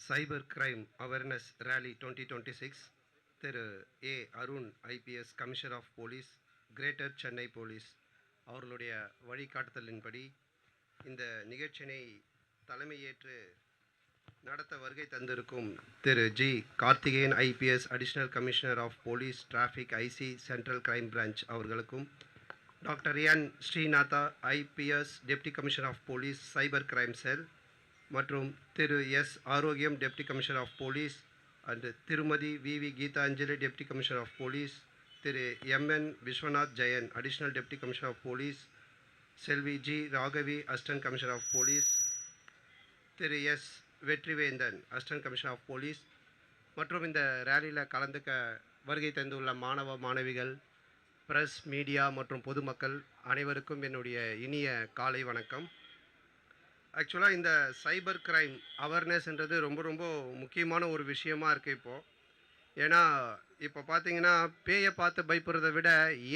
சைபர் crime awareness rally 2026 திரு A Arun IPS commissioner of police greater Chennai police அவர்களுடைய வழிகாட்டுதலின்படி இந்த நிகழ்ச்சியினை தலைமையேற்று நடத்த வருகை தந்திருக்கும் திரு G Karthikeyan IPS additional commissioner of police traffic IC central crime branch அவர்களுக்கும் doctor N Srinatha IPS deputy commissioner of police cyber crime cell மற்றும் திரு S Arokiyam deputy commissioner of police and திருமதி V Geethanjali deputy commissioner of police, திரு M N Viswanath Jayan additional deputy commissioner of police, செல்வி G Raghavi assistant commissioner of police, திரு S Vetrivendhan assistant commissioner of police மற்றும் இந்த ரேலியில் கலந்துக்க வருகை தந்துள்ள மாணவ மாணவிகள், பிரஸ், மீடியா மற்றும் பொதுமக்கள் அனைவருக்கும் என்னுடைய இனிய காலை வணக்கம். ஆக்சுவலாக இந்த சைபர் கிரைம் அவேர்னஸ்ன்றது ரொம்ப ரொம்ப முக்கியமான ஒரு விஷயமா இருக்குது இப்போது. ஏன்னா இப்போ பார்த்தீங்கன்னா பேயை பார்த்து பயப்படுறதை விட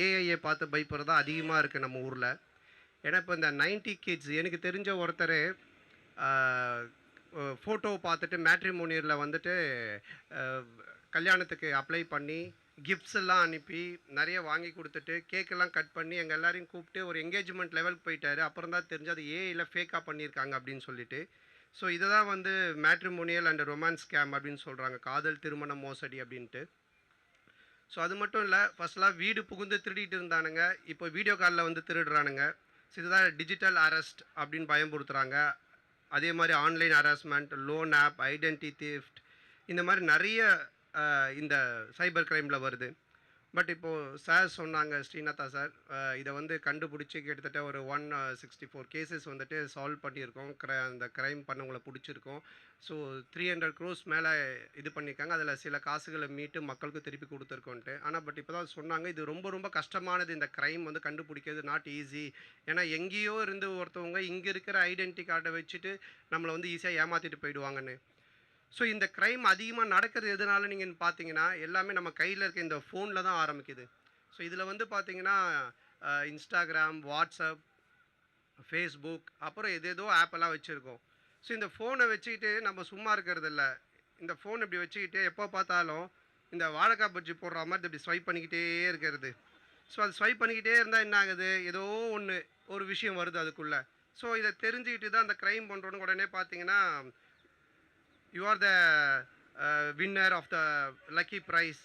ஏஐயை பார்த்து பயப்படுறது தான் அதிகமாக இருக்குது நம்ம ஊரில். ஏன்னா இப்போ இந்த 90 கிட்ஸ் எனக்கு தெரிஞ்ச ஒருத்தர் ஃபோட்டோ பார்த்துட்டு மேட்ரிமோனியரில் வந்துட்டு கல்யாணத்துக்கு அப்ளை பண்ணி கிஃப்ட்ஸ் எல்லாம் அனுப்பி நிறைய வாங்கி கொடுத்துட்டு கேக்கெல்லாம் கட் பண்ணி எங்கள் எல்லாரையும் கூப்பிட்டு ஒரு என்கேஜ்மெண்ட் லெவலுக்கு போயிட்டார். அப்புறம் தான் தெரிஞ்சு அது ஏஐயில் ஃபேக்காக பண்ணியிருக்காங்க அப்படின்னு சொல்லிட்டு. ஸோ இதை தான் வந்து மேட்ரிமோனியல் அண்ட் ரொமான்ஸ் ஸ்கேம் அப்படின்னு சொல்கிறாங்க, காதல் திருமண மோசடி அப்படின்ட்டு. ஸோ அது மட்டும் இல்லை, ஃபர்ஸ்ட்லாம் வீடு புகுந்து திருடிட்டு இருந்தானுங்க, இப்போ வீடியோ காலில் வந்து திருடுறானுங்க. ஸோ இதுதான் டிஜிட்டல் அரெஸ்ட் அப்படின்னு பயன்படுத்துகிறாங்க. அதே மாதிரி online harassment, loan app, identity theft, இந்த மாதிரி நிறைய இந்த சைபர் கிரைமில் வருது. பட் இப்போது சார் சொன்னாங்க, ஸ்ரீநாதா சார், இதை வந்து கண்டுபிடிச்சி கிட்டத்தட்ட ஒரு 164 கேசஸ் வந்துட்டு சால்வ் பண்ணியிருக்கோம். அந்த க்ரைம் பண்ணவங்களை பிடிச்சிருக்கோம். ஸோ 300 crores மேலே இது பண்ணியிருக்காங்க. அதில் சில காசுகளை மீட்டு மக்களுக்கு திருப்பி கொடுத்துருக்கோன்ட்டு. ஆனால் பட் இப்போ தான் சொன்னாங்க, இது ரொம்ப ரொம்ப கஷ்டமானது, இந்த க்ரைம் வந்து கண்டுபிடிக்கிறது நாட் ஈஸி. ஏன்னா எங்கேயோ இருந்து ஒருத்தவங்க இங்கே இருக்கிற ஐடென்டிட்டி கார்டை வச்சுட்டு நம்மளை வந்து ஈஸியாக ஏமாற்றிட்டு போயிடுவாங்கன்னு. ஸோ இந்த க்ரைம் அதிகமாக நடக்கிறது எதனால நீங்கள் பார்த்தீங்கன்னா எல்லாமே நம்ம கையில் இருக்க இந்த ஃபோனில் தான் ஆரம்பிக்குது. ஸோ இதில் வந்து பார்த்தீங்கன்னா இன்ஸ்டாகிராம், வாட்ஸ்அப், ஃபேஸ்புக், அப்புறம் எதேதோ ஆப்பெல்லாம் வச்சுருக்கோம். ஸோ இந்த ஃபோனை வச்சுக்கிட்டு நம்ம சும்மா இருக்கிறது இல்லை. இந்த ஃபோன் இப்படி வச்சுக்கிட்டு எப்போ பார்த்தாலும் இந்த வாழைக்காய் பஜ்ஜி போடுற மாதிரி இப்படி ஸ்வைப் பண்ணிக்கிட்டே இருக்கிறது. ஸோ அது ஸ்வைப் பண்ணிக்கிட்டே இருந்தால் என்ன ஆகுது, ஏதோ ஒன்று ஒரு விஷயம் வருது அதுக்குள்ளே. ஸோ இதை தெரிஞ்சுக்கிட்டு தான் அந்த க்ரைம் பண்ணுறோன்னு உடனே பார்த்தீங்கன்னா you are the winner of the lucky prize,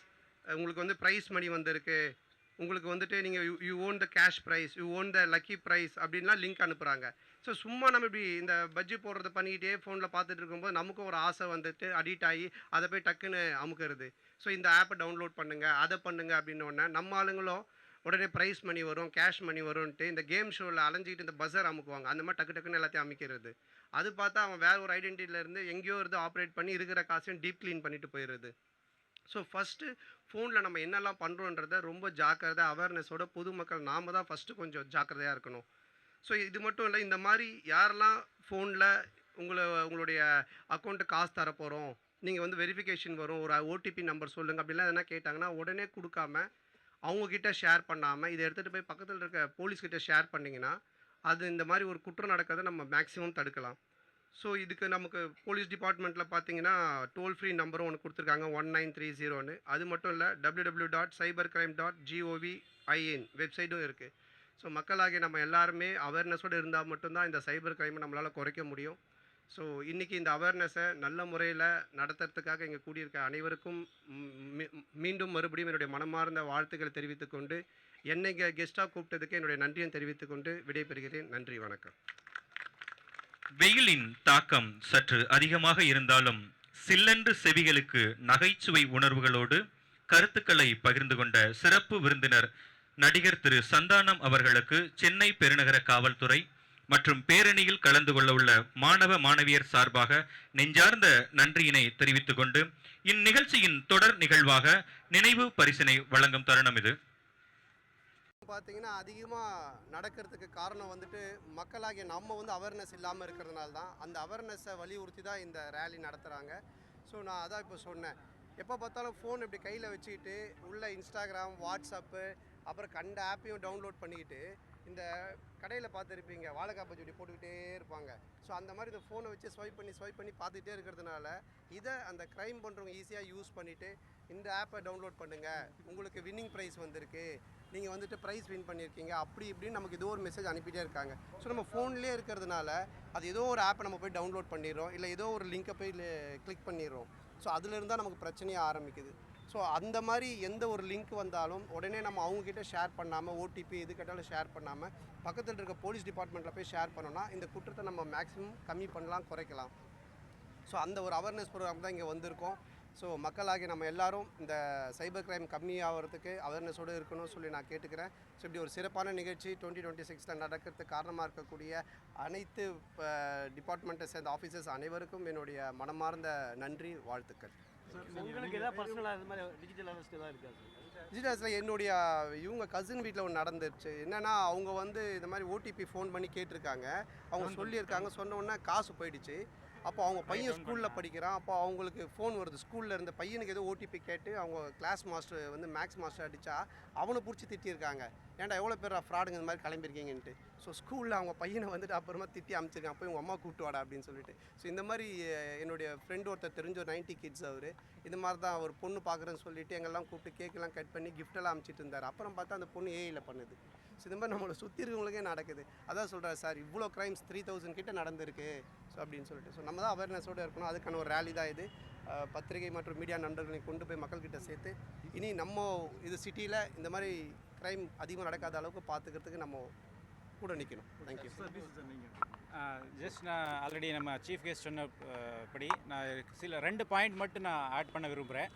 உங்களுக்கு வந்து ப்ரைஸ் மணி வந்திருக்கு, உங்களுக்கு வந்துட்டு நீங்கள் you won the cash prize, you won the lucky prize அப்படின்லாம் லிங்க் அனுப்புகிறாங்க. ஸோ சும்மா நம்ம இப்படி இந்த பஜ்ஜி போடுறத பண்ணிக்கிட்டே ஃபோனில் பார்த்துட்டு இருக்கும்போது நமக்கும் ஒரு ஆசை வந்துட்டு அடிக்ட் ஆகி அதை போய் டக்குன்னு அமுக்கிறது. ஸோ இந்த ஆப்பை டவுன்லோட் பண்ணுங்கள், அதை பண்ணுங்கள் அப்படின்னோடனே நம்ம ஆளுங்களும் உடனே ப்ரைஸ் மணி வரும், கேஷ் மணி வரும்ன்ட்டு இந்த கேம் ஷோவில் அலைஞ்சிக்கிட்டு இந்த பஸர் அமுக்குவாங்க. அந்த மாதிரி டக்குன்னு எல்லாத்தையும் அமைக்கிறது. அது பார்த்தா அவன் வேறு ஒரு ஐடென்டிட்டியிலேருந்து எங்கேயோ இருந்து ஆப்ரேட் பண்ணி இருக்கிற காசையும் டீப் க்ளீன் பண்ணிட்டு போயிடுது. ஸோ ஃபஸ்ட்டு ஃபோனில் நம்ம என்னெல்லாம் பண்ணுறோன்றத ரொம்ப ஜாக்கிரதை அவேர்னஸோட பொதுமக்கள் நாம் தான் ஃபஸ்ட்டு கொஞ்சம் ஜாக்கிரதையாக இருக்கணும். ஸோ இது மட்டும் இல்லை, இந்த மாதிரி யாரெல்லாம் ஃபோனில் உங்களுடைய அக்கௌண்ட்டு காசு தரப்போகிறோம், நீங்கள் வந்து வெரிஃபிகேஷன் வரும், ஒரு ஓடிபி நம்பர் சொல்லுங்கள் அப்படின்லாம் எதனா கேட்டாங்கன்னா உடனே கொடுக்காம அவங்கக்கிட்ட ஷேர் பண்ணாமல் இதை எடுத்துகிட்டு போய் பக்கத்தில் இருக்க போலீஸ்கிட்ட ஷேர் பண்ணிங்கன்னா அது இந்த மாதிரி ஒரு குற்றம் நடக்கிறத நம்ம மேக்ஸிமம் தடுக்கலாம். ஸோ இதுக்கு நமக்கு போலீஸ் டிபார்ட்மெண்ட்டில் பார்த்தீங்கன்னா டோல் ஃப்ரீ நம்பரும் ஒன்று கொடுத்துருக்காங்க, 1930. அது மட்டும் இல்லை, www.cybercrime.gov.in வெப்சைட்டும் இருக்குது. ஸோ மக்களாகிய நம்ம எல்லாருமே அவேர்னஸோடு இருந்தால் மட்டும்தான் இந்த சைபர் கிரைமை நம்மளால் குறைக்க முடியும். ஸோ இன்றைக்கி இந்த அவேர்னஸை நல்ல முறையில் நடத்துறதுக்காக இங்கே கூடியிருக்க அனைவருக்கும் மீண்டும் மறுபடியும் என்னுடைய மனமார்ந்த வாழ்த்துக்களை தெரிவித்துக்கொண்டு என்னை கெஸ்ட்டாக கூப்பிட்டதுக்கு என்னுடைய நன்றியும் தெரிவித்துக்கொண்டு விடைபெறுகிறேன். நன்றி, வணக்கம். வெயிலின் தாக்கம் சற்று அதிகமாக இருந்தாலும் சில்லென்று செவிகளுக்கு நகைச்சுவை உணர்வுகளோடு கருத்துக்களை பகிர்ந்து கொண்ட சிறப்பு விருந்தினர் நடிகர் திரு சந்தானம் அவர்களுக்கு சென்னை பெருநகர காவல்துறை மற்றும் பேரணியில் கலந்து கொள்ள உள்ள மாணவ மாணவியர் சார்பாக நெஞ்சார்ந்த நன்றியினை தெரிவித்துக் கொண்டு இந்நிகழ்ச்சியின் தொடர் நிகழ்வாக நினைவு பரிசினை வழங்கும் தருணம் இது. பார்த்தீங்கன்னா அதிகமாக நடக்கிறதுக்கு காரணம் வந்துட்டு மக்களாகிய நம்ம வந்து அவேர்னஸ் இல்லாமல் இருக்கிறதுனால தான். அந்த அவேர்னஸை வலியுறுத்தி தான் இந்த ரேலி நடத்துகிறாங்க. ஸோ நான் அதான் இப்போ சொன்னேன், எப்போ பார்த்தாலும் ஃபோன் இப்படி கையில் வச்சுக்கிட்டு உள்ள இன்ஸ்டாகிராம், வாட்ஸ்அப்பு, அப்புறம் கண்ட ஆப்பையும் டவுன்லோட் பண்ணிக்கிட்டு இந்த கடையில் பார்த்துருப்பீங்க, வாழைக்காய் பச்சடி போட்டுக்கிட்டே இருப்பாங்க. ஸோ அந்த மாதிரி இந்த ஃபோனை வச்சு ஸ்வைப் பண்ணி பார்த்துக்கிட்டே இருக்கிறதுனால இதை அந்த க்ரைம் பண்ணுறவங்க ஈஸியாக யூஸ் பண்ணிவிட்டு இந்த ஆப்பை டவுன்லோட் பண்ணுங்கள், உங்களுக்கு வின்னிங் ப்ரைஸ் வந்திருக்கு, நீங்கள் வந்துட்டு ப்ரைஸ் வின் பண்ணியிருக்கீங்க, அப்படி இப்படின்னு நமக்கு ஏதோ ஒரு மெசேஜ் அனுப்பிட்டே இருக்காங்க. ஸோ நம்ம ஃபோன்லேயே இருக்கிறதுனால அது ஏதோ ஒரு ஆப்பை நம்ம போய் டவுன்லோட் பண்ணிடுறோம், இல்லை ஏதோ ஒரு லிங்க்கை போய் கிளிக் பண்ணிடுறோம். ஸோ அதுலேருந்து தான் நமக்கு பிரச்சனையே ஆரம்பிக்குது. ஸோ அந்த மாதிரி எந்த ஒரு லிங்க் வந்தாலும் உடனே நம்ம அவங்கக்கிட்ட ஷேர் பண்ணாமல், ஓடிபி எது கேட்டாலும் ஷேர் பண்ணாமல் பக்கத்தில் இருக்க போலீஸ் டிபார்ட்மெண்ட்டில் போய் ஷேர் பண்ணோன்னா இந்த குற்றத்தை நம்ம மேக்ஸிமம் கம்மி பண்ணலாம், குறைக்கலாம். ஸோ அந்த ஒரு அவேர்னஸ் ப்ரோக்ராம் தான் இங்கே வந்திருக்கோம். ஸோ மக்களாகி நம்ம எல்லாரும் இந்த சைபர் கிரைம் கம்மியாகிறதுக்கு அவேர்னஸோடு இருக்கணும்னு சொல்லி நான் கேட்டுக்கிறேன். ஸோ இப்படி ஒரு சிறப்பான நிகழ்ச்சி 2026 நடக்கிறதுக்கு காரணமாக இருக்கக்கூடிய அனைத்து டிபார்ட்மெண்ட்டை சேர்ந்த ஆஃபீஸர்ஸ் அனைவருக்கும் என்னுடைய மனமார்ந்த நன்றி, வாழ்த்துக்கள். உங்களுக்கு ஏதாவது பர்சனலாக இந்த மாதிரி டிஜிட்டல் அரெஸ்ட் ஏதாவது இருக்கா சார்? டிஜிட்டல்ஸில் என்னுடைய இவங்க கசின் வீட்டில் ஒன்று நடந்துருச்சு. என்னென்னா அவங்க வந்து இந்த மாதிரி ஓடிபி ஃபோன் பண்ணி கேட்டிருக்காங்க. அவங்க சொல்லியிருக்காங்க, சொன்ன உடனே காசு போயிடுச்சு. அப்போ அவங்க பையன் ஸ்கூலில் படிக்கிறான். அப்போ அவங்களுக்கு ஃபோன் வருது, ஸ்கூலில் இருந்த பையனுக்கு ஏதோ ஓடிபி கேட்டு அவங்க கிளாஸ் மாஸ்டர் வந்து மேக்ஸ் மாஸ்டர் அடித்தா அவனை பிடிச்சி திட்டியிருக்காங்க. ஏன்டா எவ்வளோ பேர் ஃப்ராடுங்க இந்த மாதிரி கிளம்பியிருக்கீங்கன்ட்டு. ஸோ ஸ்கூலில் அவங்க பையனை வந்துட்டு அப்புறமா திட்டி அனுப்பிச்சிருக்காங்க, போய் உங்கள் அம்மா கூப்பிட்டு வாடா அப்படின்னு சொல்லிட்டு. ஸோ இந்த மாதிரி என்னுடைய ஃப்ரெண்டு ஒருத்தர் தெரிஞ்ச ஒரு 90 கிட்ஸ் அவர் இது மாதிரி தான் ஒரு பொண்ணு பார்க்குறேன்னு சொல்லிட்டு எங்கெல்லாம் கூப்பிட்டு கேக்கெல்லாம் கட் பண்ணி கிஃப்டெல்லாம் அனுப்பிச்சிட்டு இருந்தார். அப்புறம் பார்த்தா அந்த பொண்ணு ஏஐயில் பண்ணுது. ஸோ இந்த மாதிரி நம்மளை சுற்றி இருக்கவங்களுக்கே நடக்குது. அதான் சொல்கிறார் சார், இவ்வளோ க்ரைம்ஸ் 3000 கிட்ட நடந்திருக்கு ஸோ அப்படின்னு சொல்லிட்டு. ஸோ நம்ம தான் அவேர்னஸோடு இருக்கணும். அதுக்கான ஒரு ரேலி தான் இது. பத்திரிகை மற்றும் மீடியா நண்பர்களை கொண்டு போய் மக்கள்கிட்ட சேர்த்து இனி நம்ம இது சிட்டியில் இந்த மாதிரி க்ரைம் அதிகமாக நடக்காத அளவுக்கு பார்த்துக்கிறதுக்கு நம்ம கூட நிற்கணும். Thank you sir. நீங்கள் ஜஸ்ட் நான் ஆல்ரெடி நம்ம சீஃப் கெஸ்ட் சொன்னபடி நான் சில 2 பாயிண்ட் மட்டும் நான் ஆட் பண்ண விரும்புகிறேன்.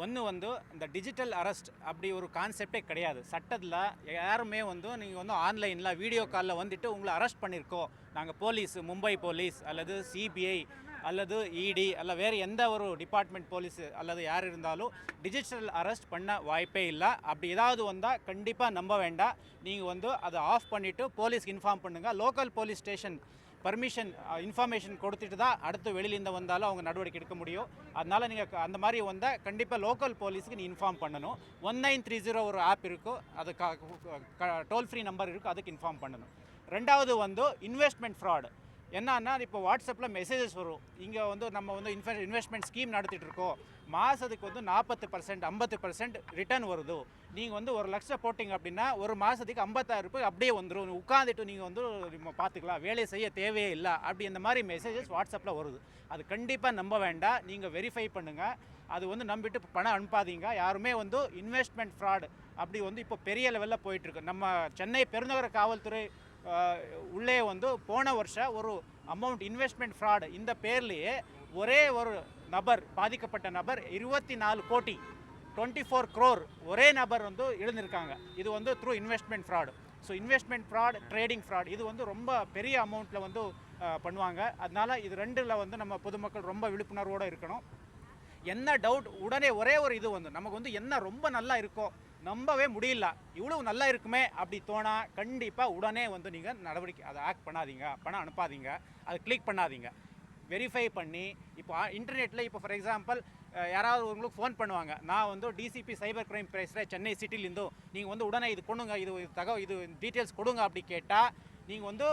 ஒன்று வந்து இந்த டிஜிட்டல் அரெஸ்ட் அப்படி ஒரு கான்செப்டே கிடையாது சட்டத்தில். யாருமே வந்து நீங்கள் வந்து ஆன்லைனில் வீடியோ காலில் வந்துட்டு உங்களை அரெஸ்ட் பண்ணியிருக்கோம், நாங்கள் போலீஸ், மும்பை போலீஸ் அல்லது சிபிஐ அல்லது இடி அல்ல வேறு எந்த ஒரு டிபார்ட்மெண்ட் போலீஸு அல்லது யார் இருந்தாலும் டிஜிட்டல் அரெஸ்ட் பண்ண வாய்ப்பே இல்லை. அப்படி ஏதாவது வந்தால் கண்டிப்பாக நம்ப வேண்டாம். நீங்கள் வந்து அதை ஆஃப் பண்ணிவிட்டு போலீஸ்க்கு இன்ஃபார்ம் பண்ணுங்கள். Local police station permission information கொடுத்துட்டு தான் அடுத்து வெளியிலேருந்து வந்தாலும் அவங்க நடவடிக்கை எடுக்க முடியும். அதனால் நீங்கள் அந்த மாதிரி வந்தால் கண்டிப்பாக லோக்கல் போலீஸுக்கு நீ இன்ஃபார்ம் பண்ணணும். 1930 ஒரு ஆப் இருக்கும், அது டோல் ஃப்ரீ நம்பர் இருக்குது, அதுக்கு இன்ஃபார்ம் பண்ணணும். ரெண்டாவது வந்து இன்வெஸ்ட்மெண்ட் ஃப்ராடு. என்னன்னா இப்போ வாட்ஸ்அப்பில் மெசேஜஸ் வரும், இங்கே வந்து நம்ம வந்து இன்வெஸ்ட்மெண்ட் ஸ்கீம் நடத்திட்டு இருக்கோம், மாதத்துக்கு வந்து 40% 50% ரிட்டர்ன் வருது, நீங்கள் வந்து 1 லட்சம் போட்டிங்க அப்படின்னா ஒரு மாதத்துக்கு 50,000 ரூபாய் அப்படியே வந்துடும், உட்காந்துட்டு நீங்கள் வந்து பார்த்துக்கலாம், வேலை செய்ய தேவையே இல்லை, அப்படி இந்த மாதிரி மெசேஜஸ் வாட்ஸ்அப்பில் வருது. அது கண்டிப்பாக நம்ப வேண்டாம், நீங்கள் வெரிஃபை பண்ணுங்கள். அது வந்து நம்பிட்டு பணம் அனுப்பாதீங்க. யாருமே வந்து இன்வெஸ்ட்மெண்ட் ஃப்ராடு அப்படி வந்து இப்போ பெரிய லெவலில் போயிட்டுருக்கு. நம்ம சென்னை பெருநகர காவல்துறை உள்ளே வந்து போன வருஷம் ஒரு அமௌண்ட் இன்வெஸ்ட்மெண்ட் ஃப்ராடு இந்த பேர்லேயே ஒரே ஒரு நபர், பாதிக்கப்பட்ட நபர் 24 கோடி 24 crore ஒரே நபர் வந்து எழுந்திருக்காங்க. இது வந்து through investment fraud. So investment fraud, trading fraud, இது வந்து ரொம்ப பெரிய அமௌண்ட்டில் வந்து பண்ணுவாங்க. அதனால் இது ரெண்டில் வந்து நம்ம பொதுமக்கள் ரொம்ப விழிப்புணர்வோடு இருக்கணும். என்ன டவுட் உடனே ஒரே ஒரு இது வந்து நமக்கு வந்து என்ன ரொம்ப நல்லா இருக்கோ, நம்பவே முடியல, இவ்வளவு நல்லா இருக்குமே அப்படி தோணா கண்டிப்பாக உடனே வந்து நீங்கள் நடவடிக்கை அதை ஆக்ட் பண்ணாதீங்க, பணம் அனுப்பாதீங்க, அதை கிளிக் பண்ணாதீங்க. வெரிஃபை பண்ணி இப்போ இன்டர்நெட்டில் இப்போ ஃபார் எக்ஸாம்பிள் யாராவது உங்களுக்கு ஃபோன் பண்ணுவாங்க, நான் வந்து டிசிபி சைபர் கிரைம் பேசுகிறேன் சென்னை சிட்டிலேருந்தோ, நீங்கள் வந்து உடனே இது கொடுங்க, இது டீட்டெயில்ஸ் கொடுங்க அப்படி கேட்டால் நீங்கள் வந்து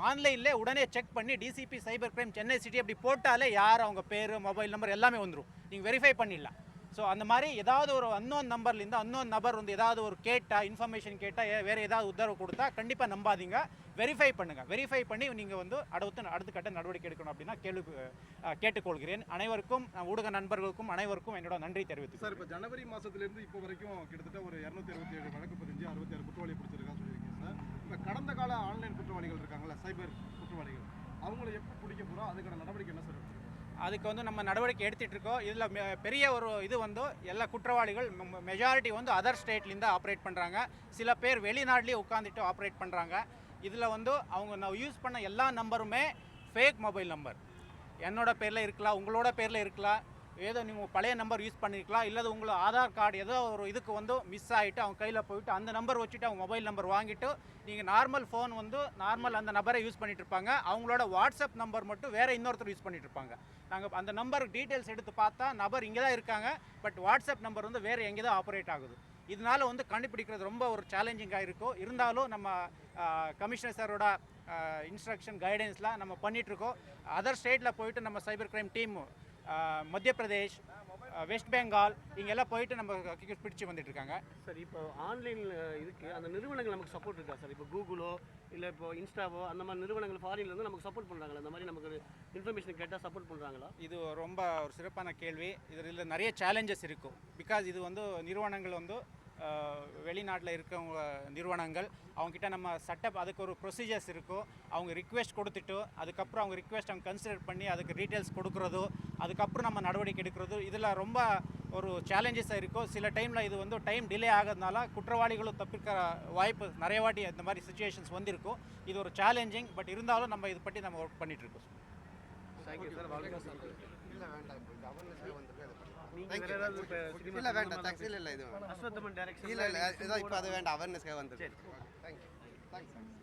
ஆன்லைனில் உடனே செக் பண்ணி DCP cyber crime Chennai city அப்படி போட்டாலே யார் அவங்க பேர், மொபைல் நம்பர் எல்லாமே வந்துடும், நீங்கள் வெரிஃபை பண்ணிடலாம். ஸோ அந்த மாதிரி ஏதாவது ஒரு அன்னோன் நம்பர்லேருந்து அன்னோன் நபர் வந்து ஏதாவது ஒரு கேட்டால், இன்ஃபர்மேஷன் கேட்டால், வேறு ஏதாவது உத்தரவு கொடுத்தா கண்டிப்பாக நம்பாதீங்க, வெரிஃபை பண்ணுங்கள். வெரிஃபை பண்ணி நீங்கள் வந்து அடுத்த கட்ட நடவடிக்கை எடுக்கணும் அப்படின்னா கேட்டுக்கொள்கிறேன். அனைவருக்கும், ஊடக நண்பர்களுக்கும் அனைவருக்கும் என்னோட நன்றி தெரிவித்து. சார், இப்போ ஜனவரி மாதத்துலேருந்து இப்போ வரைக்கும் கிட்டத்தட்ட ஒரு 267 வழக்கு பதிஞ்சு 66 குற்றவாளி பிடிச்சிருக்கான்னு சொல்லியிருக்கீங்க சார். இப்போ கடந்த கால ஆன்லைன் குற்றவாளிகள் இருக்காங்களா, சைபர் குற்றவாளிகள், அவங்கள எப்போ பிடிக்க போகிறோம், அதுக்கான நடவடிக்கை என்ன சார்? அதுக்கு வந்து நம்ம நடவடிக்கை எடுத்துகிட்டு இருக்கோம். இதில் பெரிய ஒரு இது வந்து எல்லா குற்றவாளிகள் மெஜாரிட்டி வந்து அதர் ஸ்டேட்லேருந்து ஆப்ரேட் பண்ணுறாங்க, சில பேர் வெளிநாட்டிலே உட்காந்துட்டு ஆப்ரேட் பண்ணுறாங்க. இதில் வந்து அவங்க நான் யூஸ் பண்ண எல்லா நம்பருமே ஃபேக் மொபைல் நம்பர், என்னோட பேரில் இருக்கலாம், உங்களோட பேரில் இருக்கலாம், ஏதோ நீங்கள் பழைய நம்பர் யூஸ் பண்ணியிருக்கலாம், இல்லை உங்களை ஆதார் கார்டு ஏதோ ஒரு இதுக்கு வந்து மிஸ் ஆகிட்டு அவங்க கையில் போயிட்டு அந்த நம்பர் வச்சுட்டு அவங்க மொபைல் நம்பர் வாங்கிட்டு நீங்கள் நார்மல் ஃபோன் வந்து நார்மல் அந்த நம்பரை யூஸ் பண்ணிட்டு இருப்பாங்க, அவங்களோட வாட்ஸ்அப் நம்பர் மட்டும் வேறு இன்னொருத்தர் யூஸ் பண்ணிட்டு இருப்பாங்க. நாங்கள் அந்த நம்பருக்கு டீட்டெயில்ஸ் எடுத்து பார்த்தா நபர் இங்கே தான் இருக்காங்க, பட் வாட்ஸ்அப் நம்பர் வந்து வேறு எங்கே தான் ஆப்ரேட் ஆகுது. இதனால வந்து கண்டுபிடிக்கிறது ரொம்ப ஒரு சேலஞ்சிங்காக இருக்கும். இருந்தாலும் நம்ம கமிஷனர் சாரோட இன்ஸ்ட்ரக்ஷன் கைடன்ஸில் நம்ம பண்ணிகிட்ருக்கோம். அதர் ஸ்டேட்டில் போயிட்டு நம்ம சைபர் கிரைம் டீம் மத்திய பிரதேஷ், வெஸ்ட் பெங்கால் இங்கெல்லாம் போயிட்டு நம்ம பிடிச்சி வந்துட்டுருக்காங்க. சார் இப்போ ஆன்லைன் இதுக்கு அந்த நிறுவனங்கள் நமக்கு சப்போர்ட் இருக்கா சார்? இப்போ கூகுளோ இல்லை இப்போ இன்ஸ்டாவோ அந்த மாதிரி நிறுவனங்கள் ஃபாரின்லேருந்து நமக்கு சப்போர்ட் பண்ணுறாங்களா? அந்த மாதிரி நமக்கு இன்ஃபர்மேஷன் கேட்டால் சப்போர்ட் பண்ணுறாங்களா? இது ரொம்ப ஒரு சிறப்பான கேள்வி. இதில் நிறைய சேலஞ்சஸ் இருக்கும். பிகாஸ் இது வந்து நிறுவனங்கள் வந்து வெளிநாட்டில் இருக்கவங்க நிறுவனங்கள், அவங்ககிட்ட நம்ம செட்டப் அதுக்கு ஒரு ப்ரொசீஜர்ஸ் இருக்கும். அவங்க ரிக்வெஸ்ட் கொடுத்துட்டு அதுக்கப்புறம் அவங்க ரிக்வெஸ்ட் அவங்க கன்சிடர் பண்ணி அதுக்கு டீட்டெயில்ஸ் கொடுக்குறதோ அதுக்கப்புறம் நம்ம நடவடிக்கை எடுக்கிறதோ இதில் ரொம்ப ஒரு சேலஞ்சஸாக இருக்கும். சில டைமில் இது வந்து டைம் டிலே ஆகிறதுனால குற்றவாளிகளும் தப்பிக்கிற வாய்ப்பு நிறைய வாட்டி இந்த மாதிரி சுச்சுவேஷன்ஸ் வந்திருக்கும். இது ஒரு சேலஞ்சிங். பட் இருந்தாலும் நம்ம இது பற்றி நம்ம ஒர்க் பண்ணிகிட்ருக்கோம். Thank you sir. இல்லை வேண்டாம், இப்போ இது அவேர்னஸ்க்காக வந்துருக்கு, அதை பண்ணிக்கலாம். நீங்கள் Thank you. வேறு ஏதாவது இப்போ இல்லை வேண்டாம், தேங்க்ஸ். இல்லை இது வேண்டாம். அஸ்வத்தமன் டைரக்ஷன் இல்லை இல்லை, இதான் இப்போ அது வேண்டாம், அவேர்னஸ்க்காக வந்துருக்கு. தேங்க்யூ. தேங்க்ஸ்.